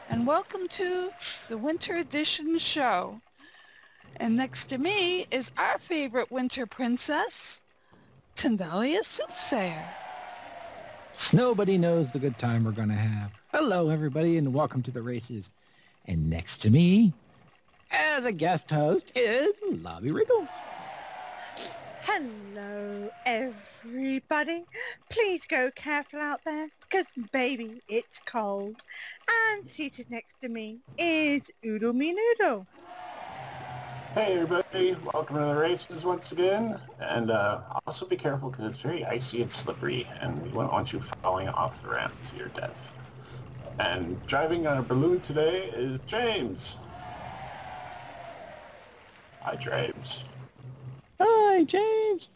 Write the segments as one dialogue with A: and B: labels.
A: and welcome to the Winter Edition show. And next to me is our favorite winter princess, Tandalia Soothsayer.
B: Nobody knows the good time we're going to have. Hello, everybody, and welcome to the races. And next to me, as a guest host, is Lobby Wriggles.
C: Hello, everybody. Please go careful out there, because, baby, it's cold. And seated next to me is Oodle Me Noodle.
D: Hey everybody, welcome to the races once again, and also be careful because it's very icy and slippery, and we won't want you falling off the ramp to your death. And driving on a balloon today is James. Hi James.
B: Hi, James.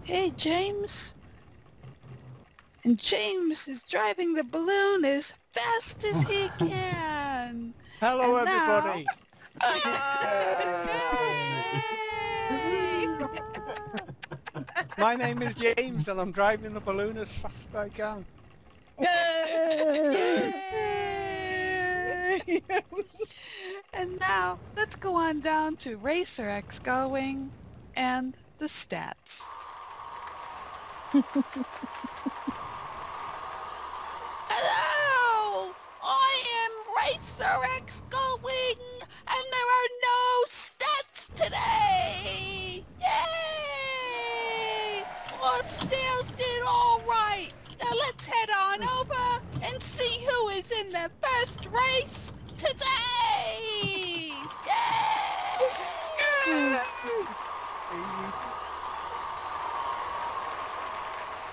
A: Hey, James. And James is driving the balloon as fast as he can.
E: Hello,
A: And
E: everybody. My name is James, and I'm driving the balloon as fast as I can.
A: Yay! And now, let's go on down to Racer X Gullwing and the stats. Hello! I am Racer X Gullwing, and there are no stats today! Yay! Well, Snails did all right. Now let's head on over and see who is in the first race today! Yay!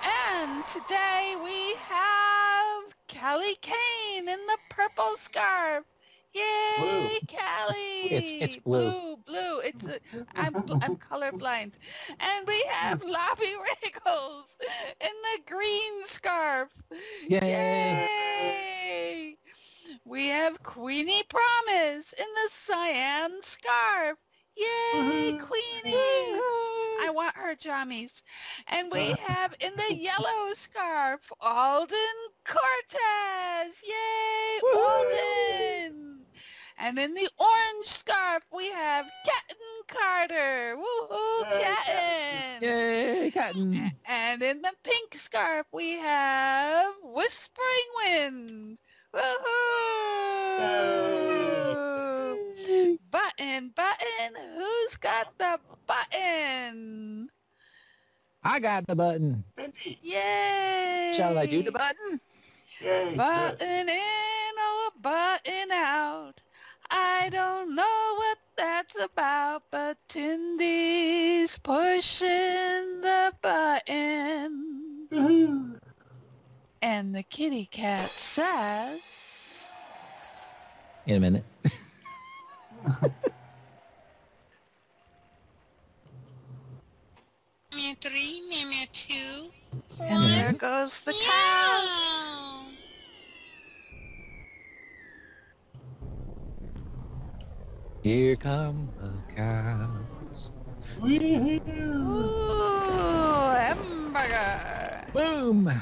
A: And today we have Callie Kane in the purple scarf. Yay,
D: Blue.
A: Callie!
B: It's blue.
A: Blue. I'm colorblind. And we have Lobby Wriggles in the green scarf.
B: Yay!
A: Yay! We have Queenie Promise in the cyan scarf. Yay, Queenie! I want her jammies. And we have in the yellow scarf, Alden Cortez. Yay, Alden! And in the orange scarf, we have Captain Carter. Woohoo, Captain!
B: Yay, Cotton.
A: And in the pink scarf, we have Whispering Wind. Woohoo! Button, who's got the button?
B: I got the button.
D: Cindy.
A: Yay!
B: Shall I do the button?
D: Yay.
A: Button in or button out. I don't know what that's about, but Tindy's pushing the button.
D: Woohoo.
A: And the kitty cat says...
B: In a minute.
F: Meow 3, meow 2.
A: And there goes the cow.
B: Here come the cows.
D: Woohoo.
A: Ooh, hamburger.
B: Boom!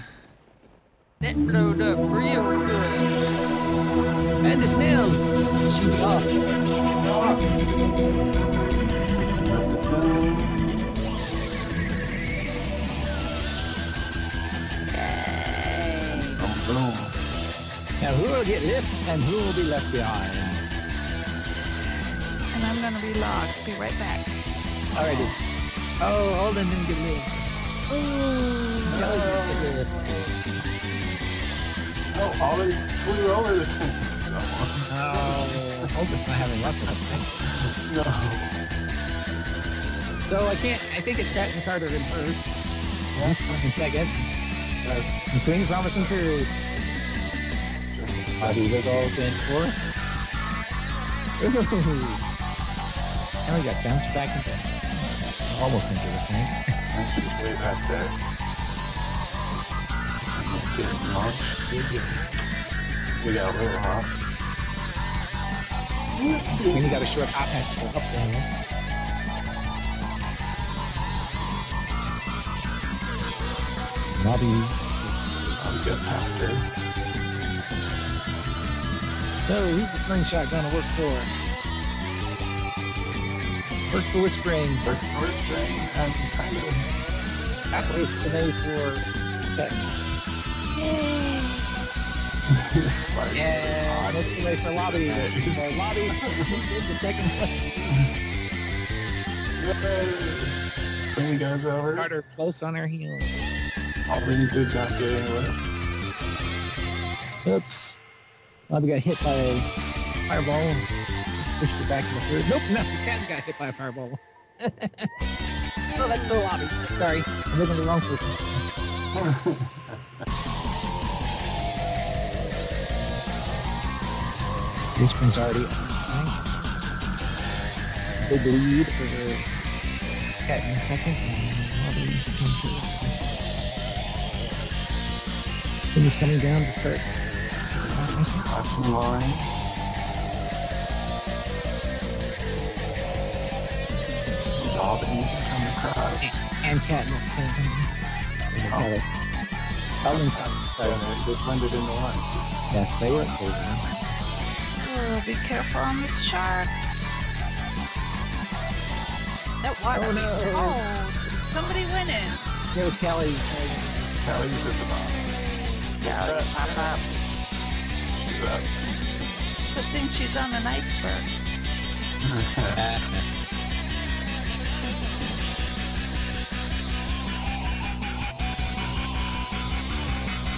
A: That blowed up real good.
B: And the snails shoot off.
D: Boom.
B: Now who will get lifted and who will be left behind?
A: And I'm gonna be locked. Be right back.
B: Alrighty. Oh, Alden didn't get lift. Oh, Kelly didn't get lifted.
D: Oh, Alden flew over the tanks almost.
B: Oh, Alden's not having luck with the thing.
D: No.
B: So I think it's Captain Carter in first.
D: Yeah.
B: In second.
D: Yes.
B: And Queen Promise in third.
D: Just in a
B: Bobby
D: second.
B: Wiggles in fourth. Ooh. And we got bounced back into almost into the tank.
D: And she's way back there. Getting launched. We got a little hot.
B: Queenie got a short hop hat to go up there. Lobby.
D: I'll get past her.
B: So who's the slingshot gonna work for? Work for Whispering.
D: Work for Whispering. I'm kind of...
B: Halfway to the maze for Pet.
D: Slightly
B: Yeah,
D: odd.
B: most of the way for Lobby.
D: Nice.
B: So Lobby did the second place.
D: Yay! Bring you guys over.
B: Carter close on her heels.
D: Alden, good job getting away.
B: Oops. Lobby got hit by a fireball. Pushed it back to the third. Nope, no, the cat got hit by a fireball. Oh, that's the Lobby. Sorry, I'm looking at the wrong person. Whispering's already up. Big lead for the cat in second. Lobby in third. He's coming down to start.
D: Crossing the line. There's Alden coming across.
B: And cat at the same time.
D: They blended into one.
B: Yes, they were.
A: Oh, be careful on the sharks. That water.
B: Oh, no.
A: Oh, somebody went in.
B: There was Kelly.
D: Kelly's at the bottom.
A: Yeah, pop up.
D: She's up.
A: Good thing she's on an iceberg.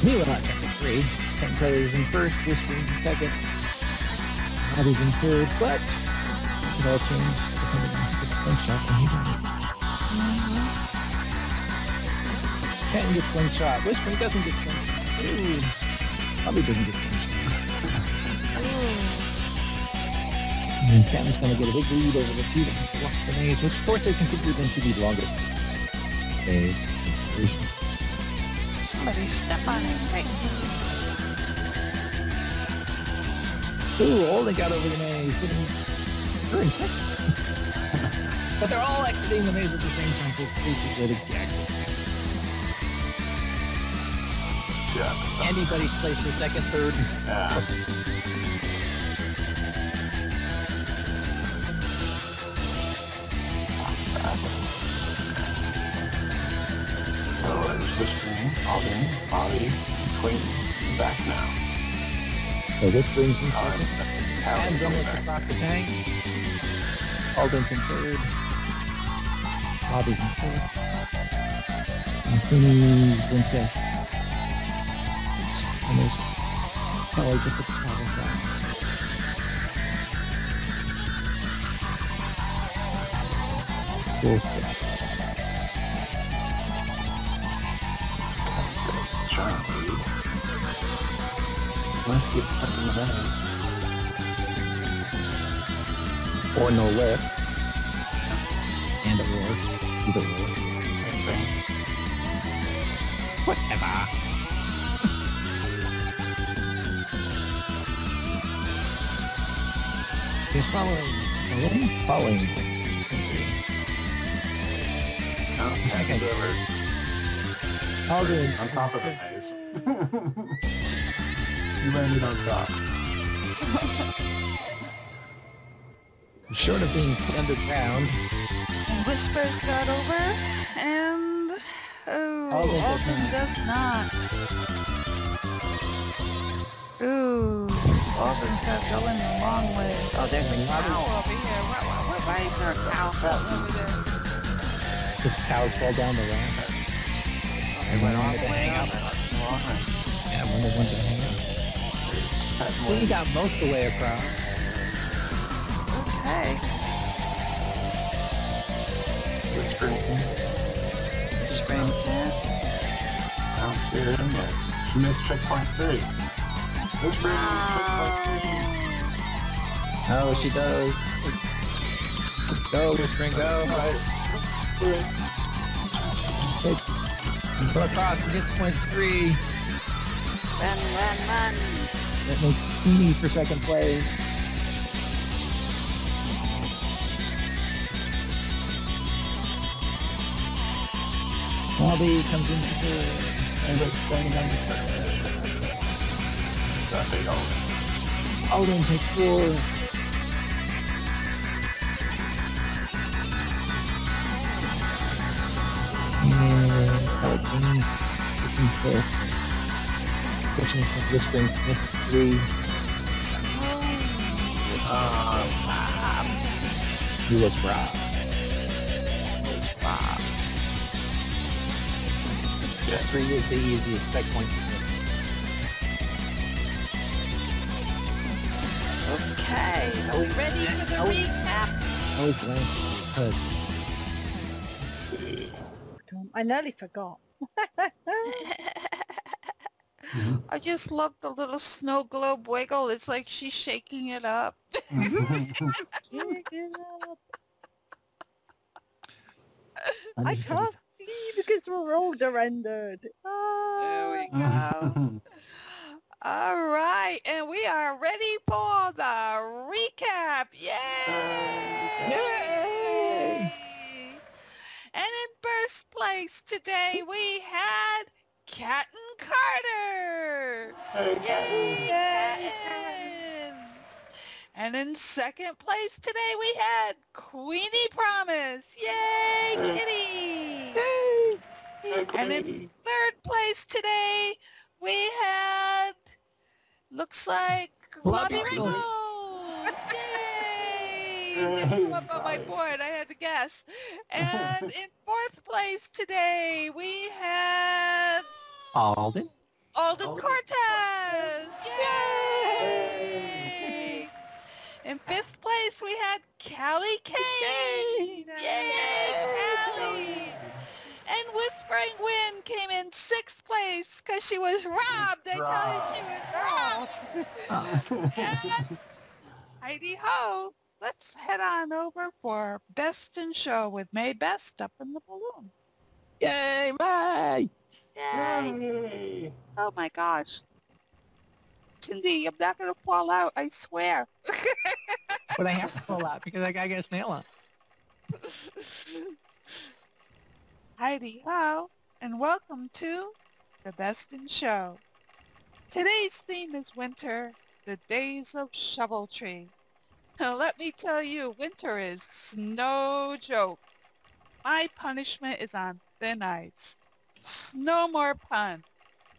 B: Neil Hot Technic 3. Second players in first, Whispering in second. Others in third, but it all changed depending on who gets slingshot when he does it. Can't get slingshot. Whispering doesn't get slingshot. Ooh. Probably doesn't get slingshot. And Captain's going to get a big lead over the two that have to watch the maze, which of course they considered them to be the longest maze.
A: Somebody step on it. Right.
B: Ooh, all they got over the maze. They're in second. But they're all exiting the maze at the same time, so it's basically the
D: Yeah, it's up.
B: anybody's place for second, third.
D: Yeah. Stop that. So there's Whispering, Alden, Bobby, Clayton, back now.
B: So Whispering's in second.
D: Callie
B: Hands
D: coming
B: almost
D: back.
B: across the tank. Alden's in third. Bobby's in fourth. And Finney's in fifth. And there's Kelly just at the top of that. Full sixth.
D: Kelly's got a giant lead. Unless he gets stuck in the maze.
B: Or no lift. And a roar. Either or.
D: Same thing.
B: Whatever. He's following. Following.
D: No,
B: Second.
D: it's over.
B: Alden.
D: On top of the maze. You landed on top.
B: Short of being put underground.
A: And Whispers got over, and
B: Alden
A: Alden does not. Ooh, Alden's got to go in the long way. Oh, there's a cow over here. Why is there a cow floating over there?
B: His cows fall down the ramp.
A: They went all the way up.
B: Yeah, when they went to hang out. Well, he got most of the way across.
A: Okay.
D: Whispering.
A: Springs in.
D: I don't see her in yet. She missed checkpoint 3. Whispering missed checkpoint 3.
B: Oh, she does. Go, Whispering, go. Go across and get to point 3.
A: Run.
B: That makes Feeny for second place. Bobby comes into third.
D: Everybody's standing on the surface. It's a big Aldens.
B: Alden takes 4. And Alden is in 5th. Richness of Whispering Miss 3. Who was robbed?
D: Yes.
B: 3 is the easiest checkpoint.
A: Okay, ready for the recap?
B: Always glance at your hood.
D: Let's see.
C: I nearly forgot.
A: I just love the little snow globe wiggle. It's like she's shaking it up.
C: Shake it up. I can't see because we're older rendered.
A: There we go. All right, and we are ready for the recap. Yay!
B: Yay!
A: And in first place today, we had Captain Carter.
D: Hey,
A: Yay, Captain! And in second place today, we had Queenie Promise. Yay, Kitty!
D: hey,
A: And in
D: Queenie.
A: third place today, we had, looks like,
B: Lobby
A: Lobby
B: Wriggles.
A: Wriggles. Yay! Didn't come up on my board. I had to guess. And in fourth place today, we had
B: Alden.
A: Alden
D: Alden.
A: Cortez. Yay! In fifth place, we had Callie Kane. Yay, Callie! And Whispering Wind came in sixth place because she was robbed. I tell you, she was robbed. And Heidi Ho, let's head on over for Best in Show with May Best up in the balloon.
B: Yay, May!
A: Yay!
D: Yay.
A: Oh my gosh. Cindy, I'm not going to fall out, I swear.
B: But I have to pull out because I gotta get a snail on.
A: Heidi Ho, and welcome to the Best in Show. Today's theme is winter, the days of Shovel Tree. Now let me tell you, winter is no joke. My punishment is on thin ice. No more puns,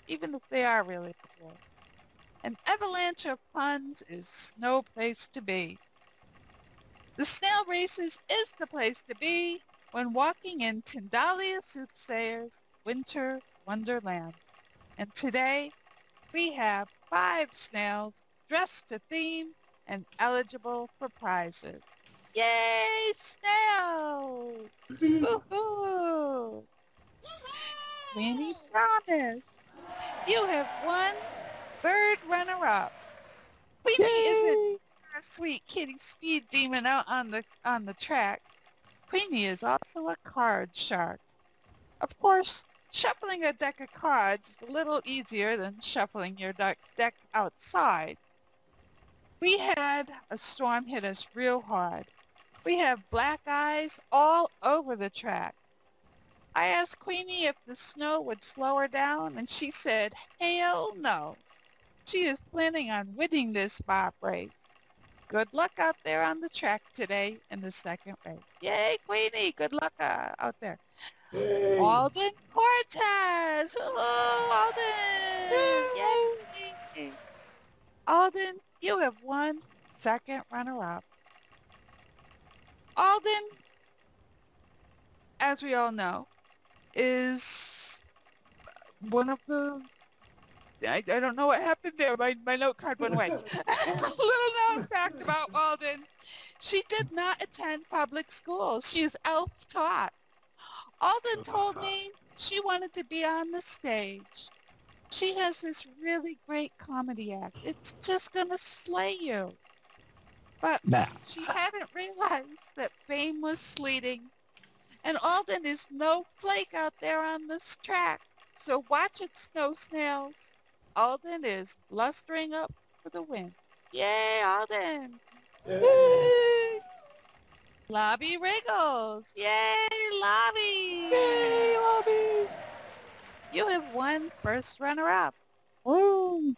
A: even if they are really cool. An avalanche of puns is no place to be. The snail races is the place to be when walking in Tindalia Soothsayer's Winter Wonderland. And today, we have 5 snails dressed to theme and eligible for prizes. Yay, snails! Woohoo! Queenie Promise, you have won third runner-up. Queenie isn't a sweet kitty speed demon out on the track. Queenie is also a card shark. Of course, shuffling a deck of cards is a little easier than shuffling your deck outside. We had a storm hit us real hard. We have black ice all over the track. I asked Queenie if the snow would slow her down, and she said, hell no. She is planning on winning this bob race. Good luck out there on the track today in the second race. Yay, Queenie! Good luck out there.
D: Yay.
A: Alden Cortez! Hello, Alden! Yay! Alden, you have won second runner-up. Alden, as we all know, is one of the... I don't know what happened there. My note card went away. Little known fact about Alden. She did not attend public school. She is elf-taught. Alden told me she wanted to be on the stage. She has this really great comedy act. It's just going to slay you. But
B: Nah.
A: she hadn't realized that fame was sleeting. And Alden is no flake out there on this track. So watch it, snow snails. Alden is blustering up for the win. Yay, Alden!
D: Yay.
A: Lobby Wriggles! Yay, Lobby!
B: Yay, Lobby!
A: You have won first runner-up.
C: Oh,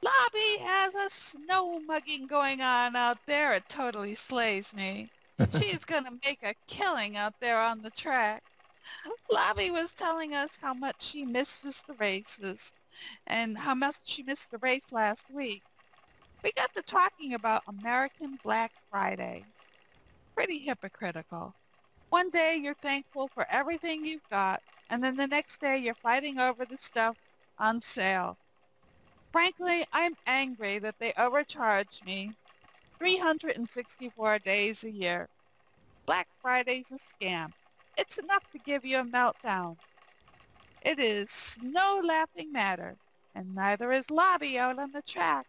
A: Lobby has a snow mugging going on out there. It totally slays me. She's going to make a killing out there on the track. Lobby was telling us how much she misses the races and how much she missed the race last week. We got to talking about American Black Friday. Pretty hypocritical. One day you're thankful for everything you've got, and then the next day you're fighting over the stuff on sale. Frankly, I'm angry that they overcharged me 364 days a year. Black Friday's a scam. It's enough to give you a meltdown. It is no laughing matter, and neither is Lobby out on the track.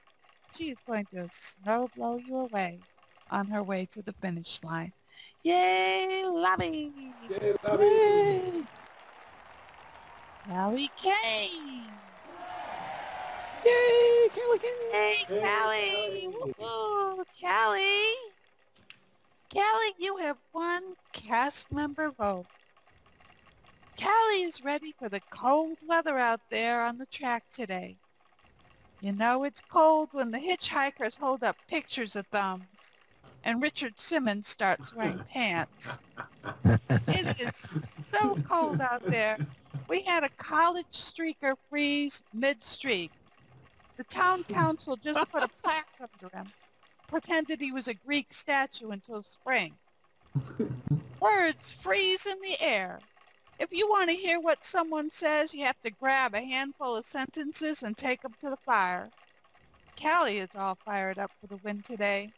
A: She is going to snow blow you away on her way to the finish line. Yay, Lobby!
D: Yay, Lobby!
B: Yay!
A: Callie Kane!
B: Yay, Callie Kane!
A: Hey,
D: Yay,
A: Callie!
D: Callie!
A: Woo-hoo, Callie! Callie, you have one cast member vote. Callie is ready for the cold weather out there on the track today. You know it's cold when the hitchhikers hold up pictures of thumbs and Richard Simmons starts wearing pants. It is so cold out there. We had a college streaker freeze mid-streak. The town council just put a plaque under him, pretended he was a Greek statue until spring. Words freeze in the air. If you want to hear what someone says, you have to grab a handful of sentences and take them to the fire. Callie is all fired up for the win today,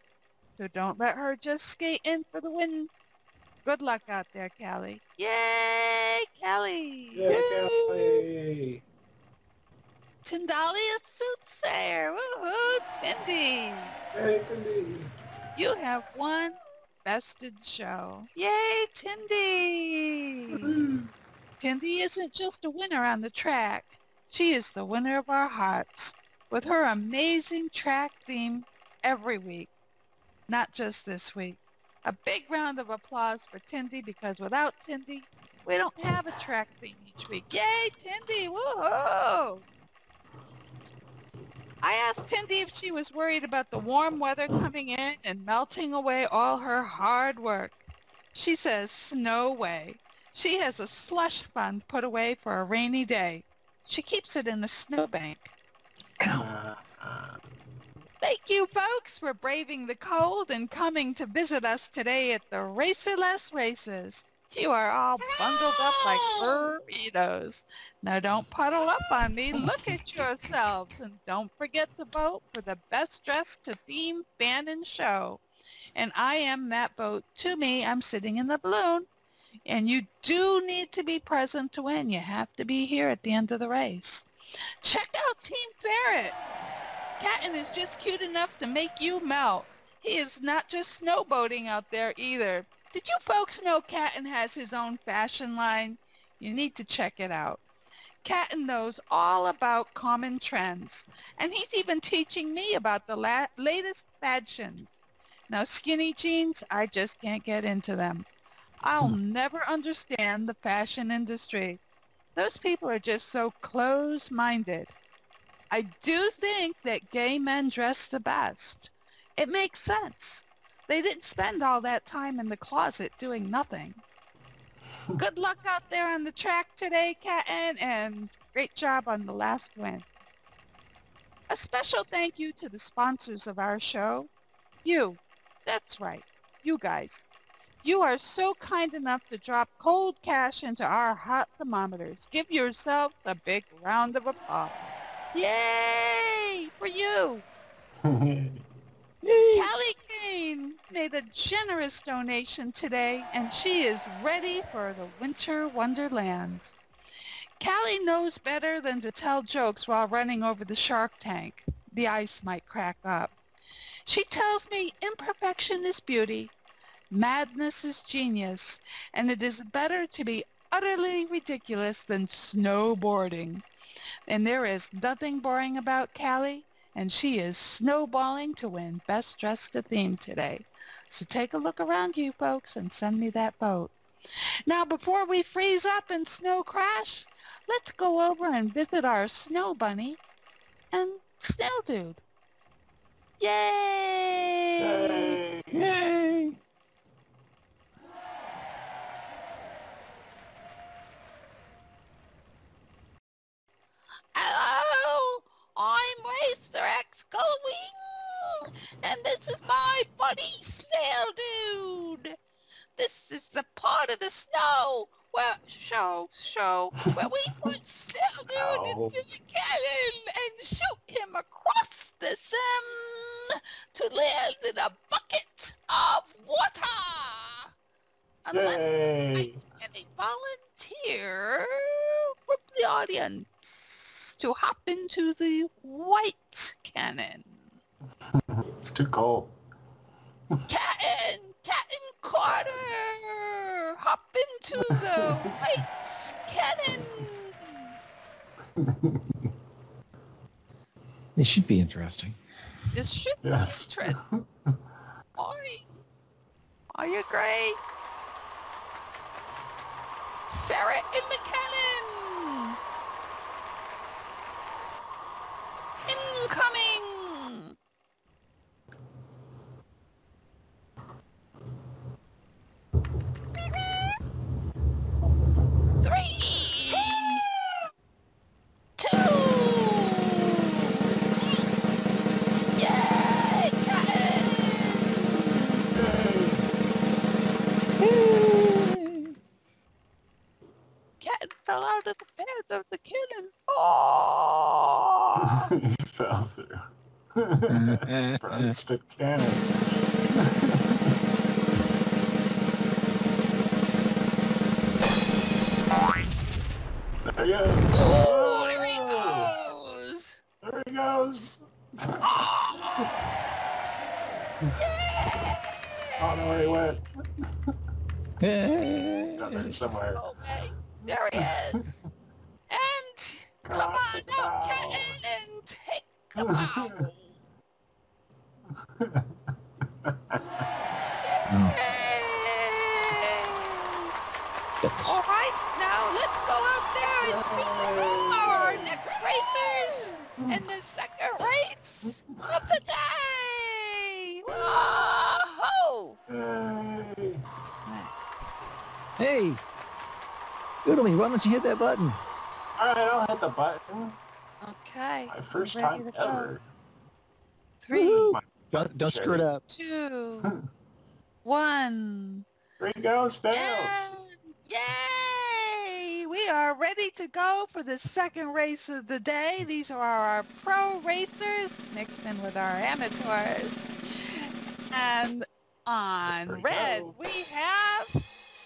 A: so don't let her just skate in for the win. Good luck out there, Callie. Yay, Callie!
D: Yay, Callie!
A: Tindalia Soothsayer! Woohoo, Tindy!
D: Hey, Tindy!
A: You have won Bested Show. Yay, Tindy! Tindy isn't just a winner on the track. She is the winner of our hearts with her amazing track theme every week, not just this week. A big round of applause for Tindy because without Tindy, we don't have a track theme each week. Yay, Tindy! Woohoo! I asked Tindy if she was worried about the warm weather coming in and melting away all her hard work. She says, no way. She has a slush fund put away for a rainy day. She keeps it in a snowbank. Thank you, folks, for braving the cold and coming to visit us today at the Racerless Races. You are all bundled up like burritos. Now don't puddle up on me. Look at yourselves. And don't forget to vote for the best dressed to theme band and show. And I am that vote. To me, I'm sitting in the balloon. And you do need to be present to win. You have to be here at the end of the race. Check out Team Ferret. Catton is just cute enough to make you melt. He is not just snowboating out there either. Did you folks know Catton has his own fashion line? You need to check it out. Catton knows all about common trends, and he's even teaching me about the latest fashions. Now, skinny jeans, I just can't get into them. I'll never understand the fashion industry. Those people are just so close-minded. I do think that gay men dress the best. It makes sense. They didn't spend all that time in the closet doing nothing. Good luck out there on the track today, Catton, and great job on the last win. A special thank you to the sponsors of our show. You, that's right, you guys. You are so kind enough to drop cold cash into our hot thermometers. Give yourself a big round of applause. Yay for you! Callie Kane made a generous donation today, and she is ready for the winter wonderland. Callie knows better than to tell jokes while running over the shark tank. The ice might crack up. She tells me imperfection is beauty, madness is genius, and it is better to be utterly ridiculous than snowboarding. And there is nothing boring about Callie, and she is snowballing to win Best Dressed to Theme today. So take a look around you folks and send me that vote. Now before we freeze up and snow crash, let's go over and visit our snow bunny and Snail Dude. Yay!
D: Yay!
B: Yay!
F: Hello, I'm Racer X Going, and this is my buddy Snail Dude. This is the part of the snow where where we put Snail Dude
D: Ow.
F: into the cannon and shoot him across the sim to land in a bucket of water. Unless
D: Yay!
F: any volunteer from the audience to hop into the white cannon.
D: It's too cold.
F: Captain Carter, hop into the white cannon.
B: This should be interesting.
F: This should
D: Yes.
F: be interesting. Are you great? Ferret in the cannon. Incoming. Three, two, yay, cannon! Cat fell out of the bed of the cannon. Oh!
D: He fell through. Front spit cannon. There he goes.
F: Oh, there he goes!
D: There he goes. I don't know where he went. He's down there somewhere.
F: Oh, wait. There he is. And come on out, Captain, and take the bow. Yay!
B: Goodness.
F: All right, now let's go out there and see who are our next racers in the second race of the day. Whoa!
D: Yay.
B: Hey! Doodly, why don't you hit that button?
D: Alright, I'll hit the button.
A: Okay.
D: My first
A: Ready
D: time
A: to go.
D: ever.
A: 3,
B: Woo! Don't screw it up.
A: 2, 1.
D: There you go, Snails.
A: And yay! We are ready to go for the second race of the day. These are our pro racers mixed in with our amateurs. And on
D: There we
A: red,
D: go.
A: we have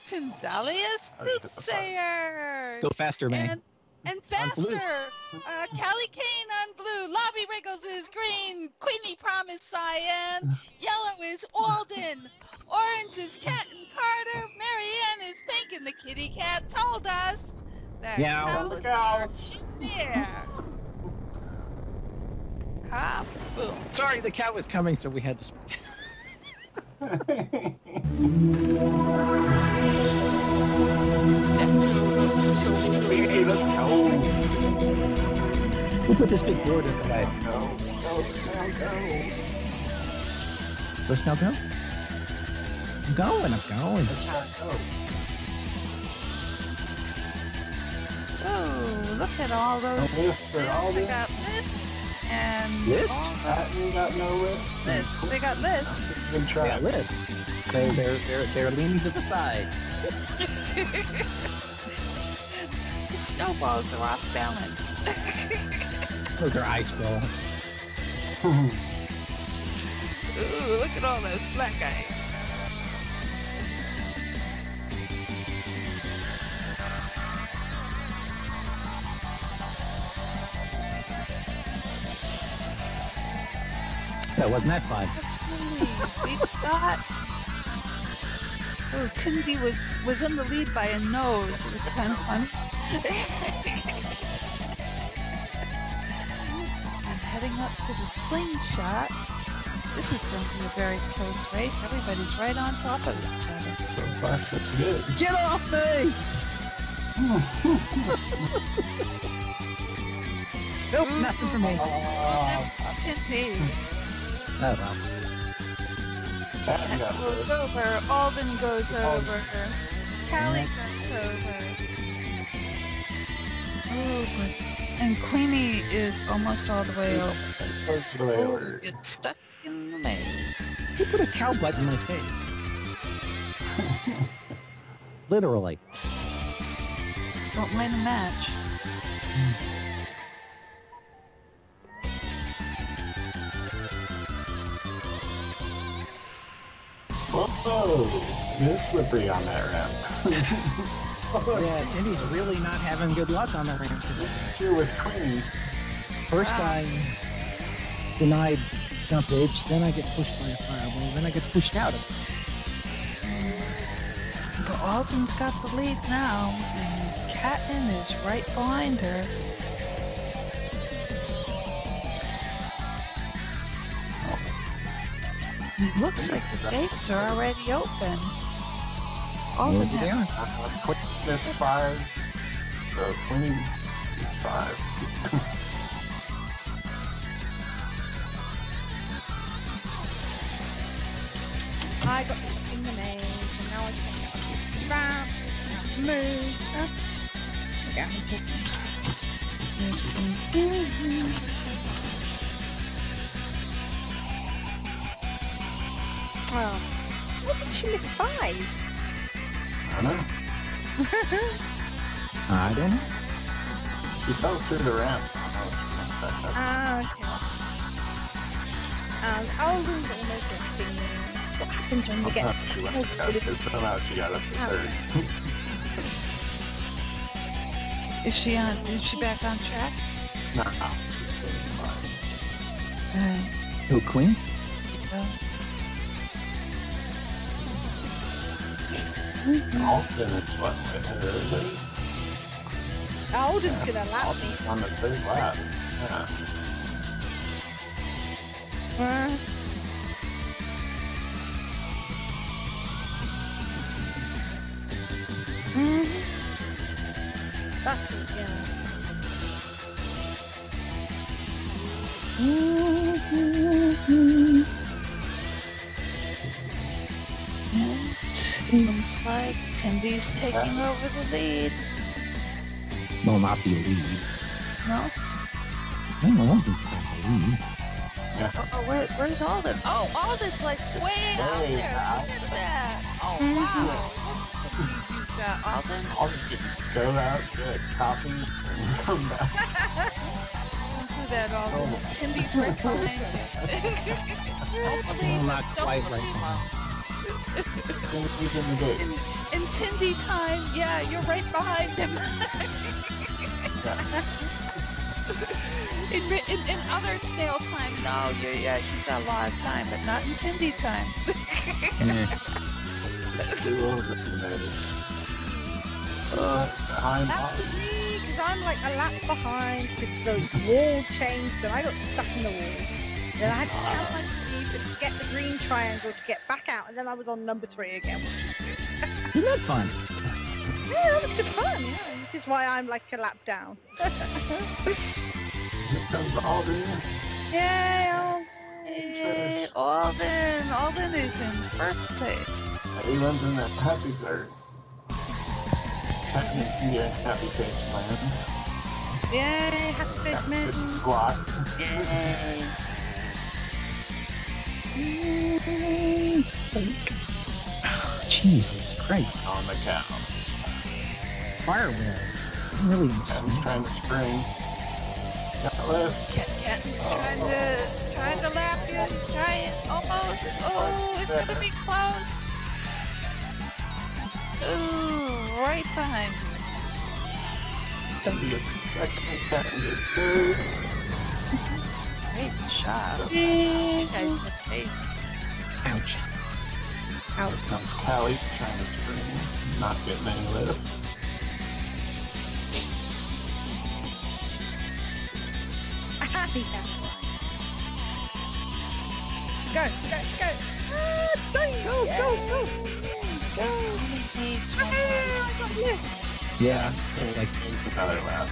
A: Tyndalius
D: I hit the button.
A: Soothsayer.
B: Go faster, man.
A: And
B: On blue.
A: faster, Callie Kane on blue, Lobby Wriggles is green, Queenie Promise cyan, yellow is Alden, orange is Cat and Carter, Marianne is pink, and the kitty cat told us that
B: Meow.
A: cows
D: The
A: are
D: cows.
A: in there. Kaboom.
B: Sorry, the cat was coming, so we had to...
D: Hey, let's go.
B: We'll put this big board in the way.
D: Go, Snail, go.
B: Where's Snail go? I'm going.
D: Let's go.
A: Oh, look at all those.
D: They're all
A: They
D: there.
A: got List and
B: List?
D: You got no list.
A: List. They got List.
D: Good
B: Yeah,
D: try.
B: list. So they're leaning to the side.
A: The snowballs are off balance.
B: Those are ice balls.
A: Ooh, look at all those black eyes.
B: That wasn't that fun.
A: We got. Oh, Tindy was in the lead by a nose. It was kind of funny. I'm heading up to the slingshot. This is going to be a very close race. Everybody's right on top of each other.
D: So far, so good.
B: Get off me! Nope, nothing for me.
A: Tindy.
B: Oh well.
D: That got
A: Goes
D: good.
A: over. Alden goes over. Callie goes over. Oh, but, and Queenie is almost all the way over.
D: Close to the way
F: Oh,
D: over.
F: get stuck in the maze.
B: Who put a cow butt in my face? Literally.
A: Don't win a match.
D: Whoa! It is slippery on that ramp.
B: Yeah, Tindy's really not having good luck on the ramp today.
D: Here with Queenie.
B: First I denied jump edge, then I get pushed by a fireball, then I get pushed out of it.
A: But Alden's got the lead now, and Catelyn is right behind her. It looks like the gates are already open. Alden
B: Look
A: has
B: down.
D: Queenie is 5. So Queenie is 5.
C: I got stuck in the maze, and now I can't get off the ramp. I can't move. Oh, what did she miss 5?
D: I don't know.
B: I don't know.
D: She fell through the ramp. I don't know if she went back up.
C: Okay. Alden's almost getting That's what happens when you get
D: Sometimes she went back up, because somehow she got up to third.
A: Is she back on track?
D: No, she's still in 5.
B: Who, Queen?
D: Alden is what? Everybody?
C: Alden's gonna lap me.
D: Alden's on the 3rd lap. Yeah.
C: That's it, yeah.
A: It looks like Tindy's taking over the lead.
B: Well, not the lead.
A: No?
B: I don't think so. The lead.
A: Where's Alden? Oh, Alden's like way out
D: Way
A: there.
D: out.
A: Look at that. Oh,
C: Mhm.
A: wow. You've got Alden.
D: Alden could go out, get a coffee, and come back.
A: Don't do that, Alden. Tindy's right behind you. Don't believe
B: Not
A: him. Don't
B: quite
A: believe
B: right
A: him.
D: He's in the gate.
A: In Tindy time, yeah, you're right behind him. in other snail time, no, you've got a lot of time, but not in Tindy time.
D: Just do all the minutes. Behind
C: That's
D: Molly.
C: me, because I'm like a lap behind, because the wall changed and I got stuck in the wall. Then I had to count my speed to get the green triangle to get back out, and then I was on number 3 again.
B: Isn't that fun?
C: Yeah, that was good fun, yeah. This is why I'm like a lap down.
D: Here comes Alden.
C: Yay!
A: Yay, Alden. Alden is in first place.
D: He runs in that happy third. That means me a happy face land.
C: Yay, happy face
D: Happy
C: man.
D: face block.
A: Yay.
B: Jesus Christ.
D: On the cows.
B: Firewalls. I'm really
D: Cows
B: insane.
D: trying to spring. Got left.
A: Captain's trying to lap you. He's trying. Almost. Oh, it's gonna be close. Ooh, right behind you.
D: Somebody gets second, Captain gets third.
A: Great job. You guys look amazing.
B: Ouch.
D: Here comes Callie trying to spring. Not getting any lift.
C: Go, go, go! Ah, dang, go, go, go!
A: Go. Needs one more.
C: I got you!
B: Yeah. It's like
D: It's another lap.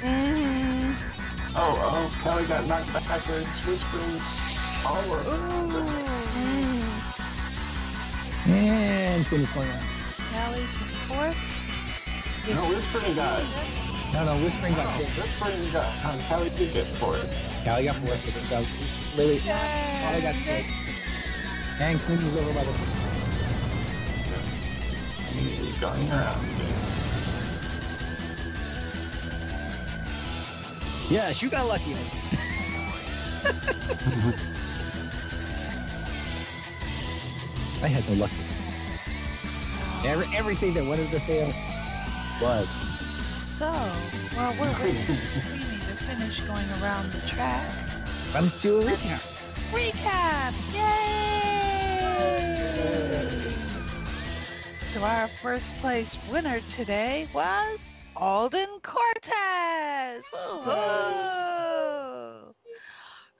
C: Mm-hmm.
D: Oh, Kelly got knocked backwards. Whispering almost.
B: And finish one round.
A: Kelly's in fourth.
D: No, Whispering got.
B: No, Whispering got
D: No,
B: fourth.
D: Whispering got. Kelly did get fourth.
B: Callie got fourth, but that was Lily. Callie got sixth. And Queen was over by the
D: He's going around.
B: Yes, you got lucky. I had no luck. Everything that wanted to fail was.
A: So, while we're waiting for Queenie to finish going around the track,
B: Run to a
A: let's
B: recap.
A: recap! Yay! So our first place winner today was Alden Cortez! Woo-hoo!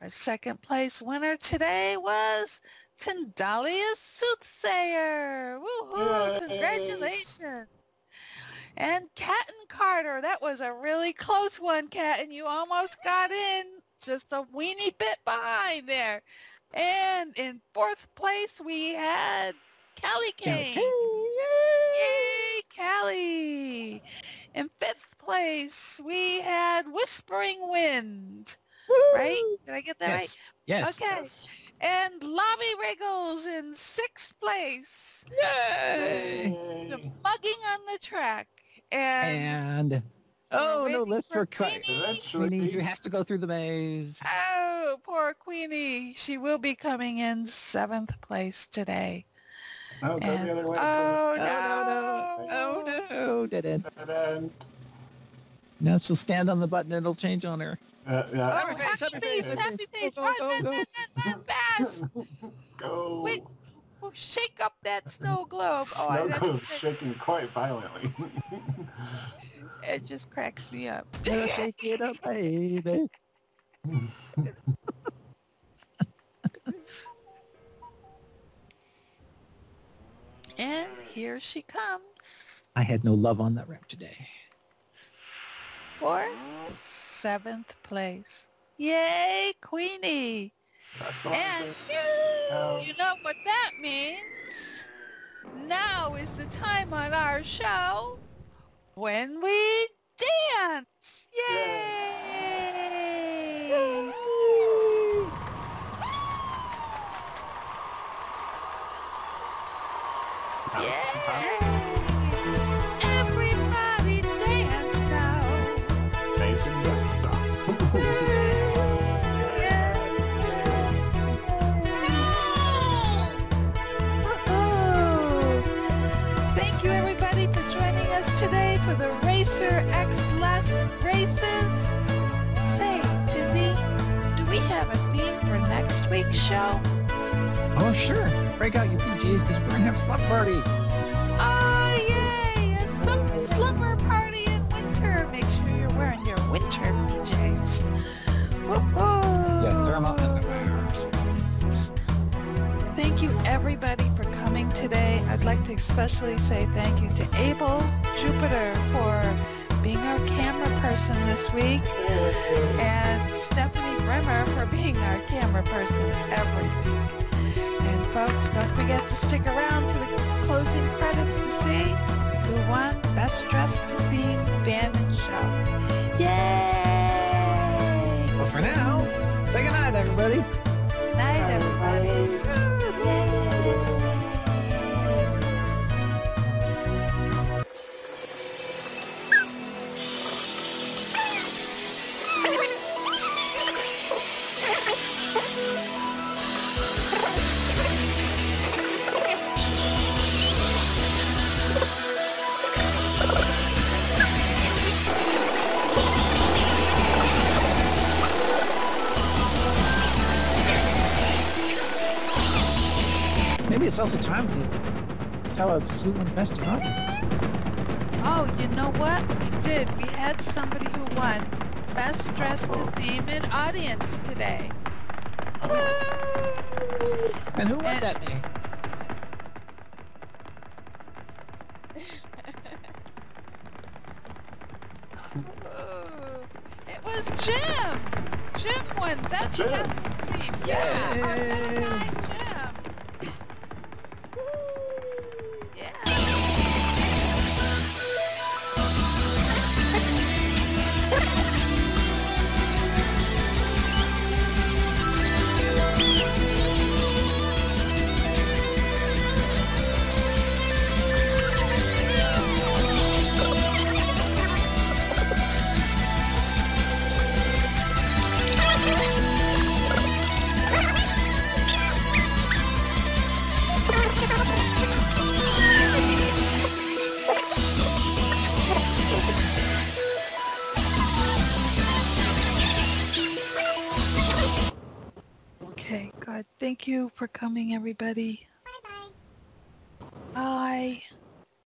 A: Our second place winner today was Tendalia Soothsayer! Woo-hoo!
D: Yay!
A: Congratulations! And Catton Carter, that was a really close one, Catton. You almost got in, just a weeny bit behind there. And in fourth place, we had Callie Kane. Yay, Callie. In fifth place, we had Whispering Wind. Right? Did I get that right?
B: Yes.
A: Okay.
D: Yes.
A: And Lobby Wriggles in sixth place.
B: Yay!
A: The
D: Yay.
A: mugging on the track. And
B: Oh
A: we're
B: no,
A: waiting
B: let's
A: for
B: Queenie
D: Eventually.
B: who has to go through the maze.
A: oh, poor Queenie. She will be coming in seventh place today.
D: No, go
A: And-
D: the other way.
A: oh,
B: Oh no, dead end.
D: And,
B: Now she'll stand on the button and it'll change on her.
A: Oh,
B: Happy face,
A: happy
B: happy
A: face,
B: face.
A: happy face.
B: Go,
A: Run,
B: go,
A: run,
B: go.
A: run, run, fast.
D: Go.
A: Wait. Oh, shake up that snow globe. Oh,
D: Snow
A: that's
D: globe
A: just-
D: shaking quite violently.
A: it just cracks me up.
B: Gotta shake it up, baby.
A: And here she comes
B: I had no love on that rap today.
A: for seventh place. Yay, Queenie.
D: That's the
A: And
D: one.
A: you know what that means? Now is the time on our show when we dance. Yay! Yay! Everybody dance now.
D: Jason, that's
A: Woohoo! Thank you everybody for joining us today for the Racer X Less Races. Say, Tindy, do we have a theme for next week's show?
B: Oh sure, break out your PJs because we're gonna have slump party.
A: Oh yay! A slumber party in winter. Make sure you're wearing your winter PJs. Woohoo!
B: Yeah, thermal underwears.
A: Thank you everybody for coming today. I'd like to especially say thank you to Abel Jupiter for being our camera person this week, and Stephanie Brimmer for being our camera person every week. And folks, don't forget to stick around for the closing credits to see who won Best Dressed Theme Band and Show. Yay!
B: Well, for now, say goodnight, everybody.
A: Night, everybody.
B: Maybe it's also time to tell us who won best audience.
A: Oh, you know what? We did. We had somebody who won Best Dressed Theme in Audience today.
B: And who was
A: And-
B: that name?
A: Ooh, it was Jim.
F: Okay, good. Thank you for coming, everybody. Bye-bye. Bye.